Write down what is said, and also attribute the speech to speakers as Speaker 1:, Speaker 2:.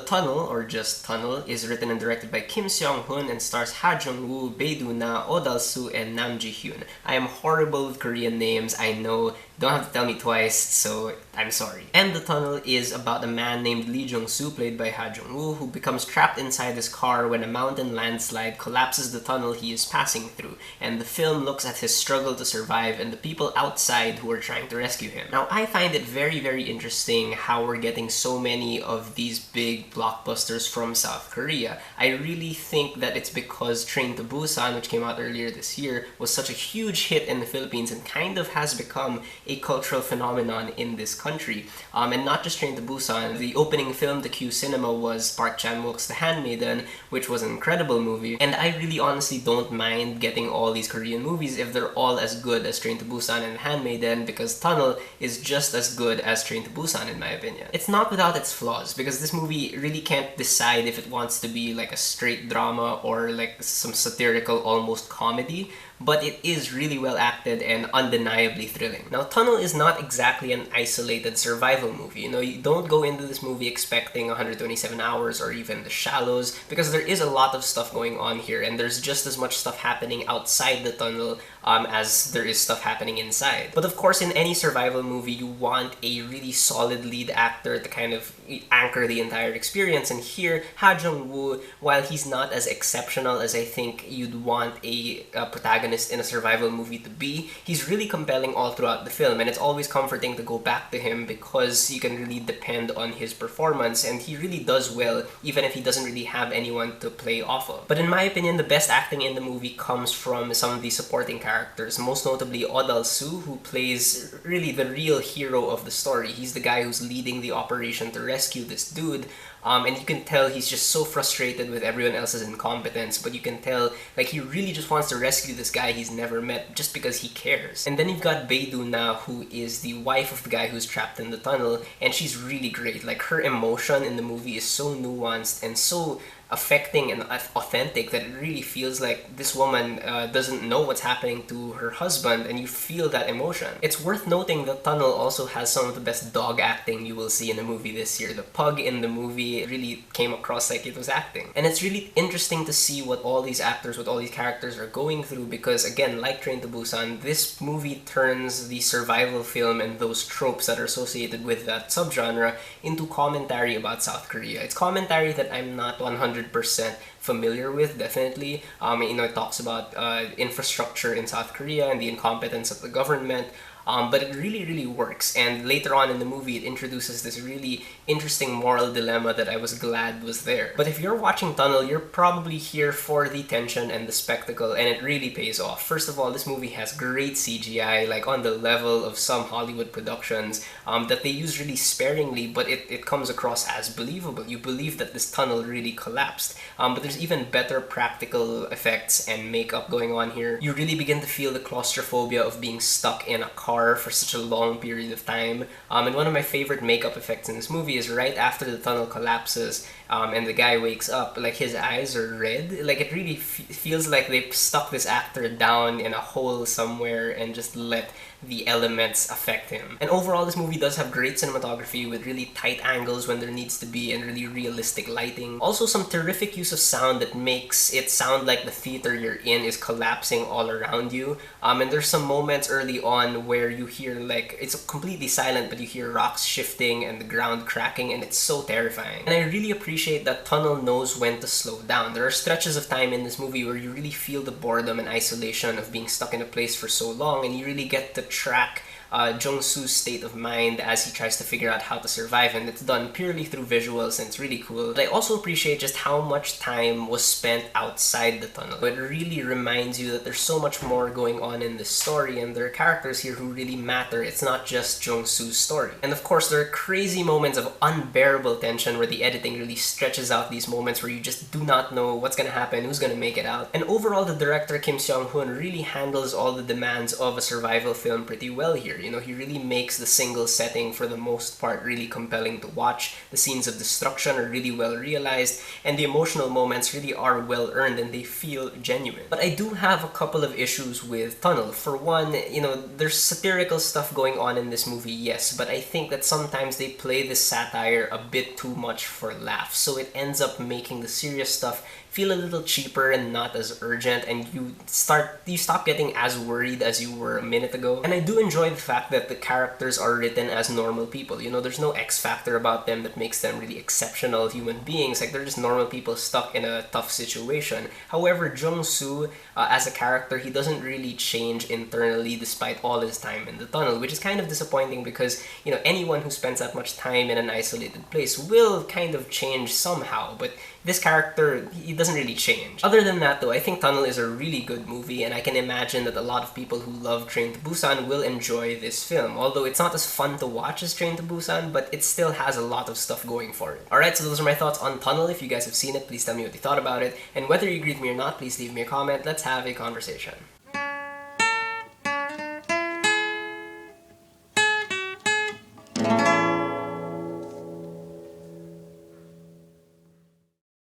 Speaker 1: The Tunnel, or just Tunnel, is written and directed by Kim Seong-hun and stars Jung-woo, Bae-doo-na, Dal-su, and Ji-Hyun. I am horrible with Korean names, I know. Don't have to tell me twice, so I'm sorry. And The Tunnel is about a man named Lee Jung-soo, played by Jung-woo, who becomes trapped inside his car when a mountain landslide collapses the tunnel he is passing through. And the film looks at his struggle to survive and the people outside who are trying to rescue him. Now, I find it very, very interesting how we're getting so many of these big blockbusters from South Korea. I really think that it's because Train to Busan, which came out earlier this year, was such a huge hit in the Philippines and kind of has become a cultural phenomenon in this country. And not just Train to Busan, the opening film to Q Cinema was Park Chan-wook's The Handmaiden, which was an incredible movie. And I really honestly don't mind getting all these Korean movies if they're all as good as Train to Busan and The Handmaiden, because Tunnel is just as good as Train to Busan in my opinion. It's not without its flaws, because this movie really can't decide if it wants to be like a straight drama or like some satirical almost comedy, but it is really well acted and undeniably thrilling. Now, Tunnel is not exactly an isolated survival movie. You know, you don't go into this movie expecting 127 hours or even The Shallows, because there is a lot of stuff going on here, and there's just as much stuff happening outside the tunnel as there is stuff happening inside. But of course, in any survival movie, you want a really solid lead actor to kind of anchor the entire experience, and here, Jung-woo, while he's not as exceptional as I think you'd want a protagonist in a survival movie to be, he's really compelling all throughout the film, and it's always comforting to go back to him because you can really depend on his performance, and he really does well even if he doesn't really have anyone to play off of. But in my opinion, the best acting in the movie comes from some of the supporting characters, most notably Dal-su, who plays really the real hero of the story. He's the guy who's leading the operation to rescue this dude. And you can tell he's just so frustrated with everyone else's incompetence, but you can tell like he really just wants to rescue this guy he's never met just because he cares. And then you've got Bae-doo-na, who is the wife of the guy who's trapped in the tunnel, and she's really great. Like, her emotion in the movie is so nuanced and so affecting and authentic that it really feels like this woman doesn't know what's happening to her husband, and you feel that emotion. It's worth noting that Tunnel also has some of the best dog acting you will see in a movie this year. The pug in the movie really came across like it was acting. And it's really interesting to see what all these actors, what all these characters are going through, because again, like Train to Busan, this movie turns the survival film and those tropes that are associated with that subgenre into commentary about South Korea. It's commentary that I'm not 100% familiar with, definitely. You know, it talks about infrastructure in South Korea and the incompetence of the government. But it really, really works. And later on in the movie, it introduces this really interesting moral dilemma that I was glad was there. But if you're watching Tunnel, you're probably here for the tension and the spectacle, and it really pays off. First of all, this movie has great CGI, like on the level of some Hollywood productions that they use really sparingly, but it comes across as believable. You believe that this tunnel really collapsed. But there's even better practical effects and makeup going on here. You really begin to feel the claustrophobia of being stuck in a car for such a long period of time. And one of my favorite makeup effects in this movie is right after the tunnel collapses and the guy wakes up, like his eyes are red. Like, it really feels like they stuck this actor down in a hole somewhere and just let the elements affect him. And overall, this movie does have great cinematography with really tight angles when there needs to be and really realistic lighting. Also, some terrific use of sound that makes it sound like the theater you're in is collapsing all around you. And there's some moments early on where you hear, like, it's completely silent, but you hear rocks shifting and the ground cracking, and it's so terrifying. And I really appreciate that Tunnel knows when to slow down. There are stretches of time in this movie where you really feel the boredom and isolation of being stuck in a place for so long, and you really get to track Jung-soo's state of mind as he tries to figure out how to survive, and it's done purely through visuals, and it's really cool. But I also appreciate just how much time was spent outside the tunnel. It really reminds you that there's so much more going on in this story, and there are characters here who really matter. It's not just Jung-soo's story. And of course, there are crazy moments of unbearable tension where the editing really stretches out these moments where you just do not know what's gonna happen, who's gonna make it out. And overall, the director Kim Seong-hun really handles all the demands of a survival film pretty well here. here. You know, he really makes the single setting for the most part really compelling to watch. The scenes of destruction are really well realized, and the emotional moments really are well earned and they feel genuine. But I do have a couple of issues with Tunnel. For one, you know, there's satirical stuff going on in this movie, yes, but I think that sometimes they play this satire a bit too much for laughs, so it ends up making the serious stuff feel a little cheaper and not as urgent, and you stop getting as worried as you were a minute ago. And I do enjoy the fact that the characters are written as normal people. You know, there's no X factor about them that makes them really exceptional human beings. Like, they're just normal people stuck in a tough situation. However, Jung-soo, as a character, he doesn't really change internally despite all his time in the tunnel, which is kind of disappointing because, you know, anyone who spends that much time in an isolated place will kind of change somehow, but this character, he doesn't really change. Other than that though, I think Tunnel is a really good movie, and I can imagine that a lot of people who love Train to Busan will enjoy this film. Although it's not as fun to watch as Train to Busan, but it still has a lot of stuff going for it. Alright, so those are my thoughts on Tunnel. If you guys have seen it, please tell me what you thought about it, and whether you agree with me or not, please leave me a comment. Let's have a conversation.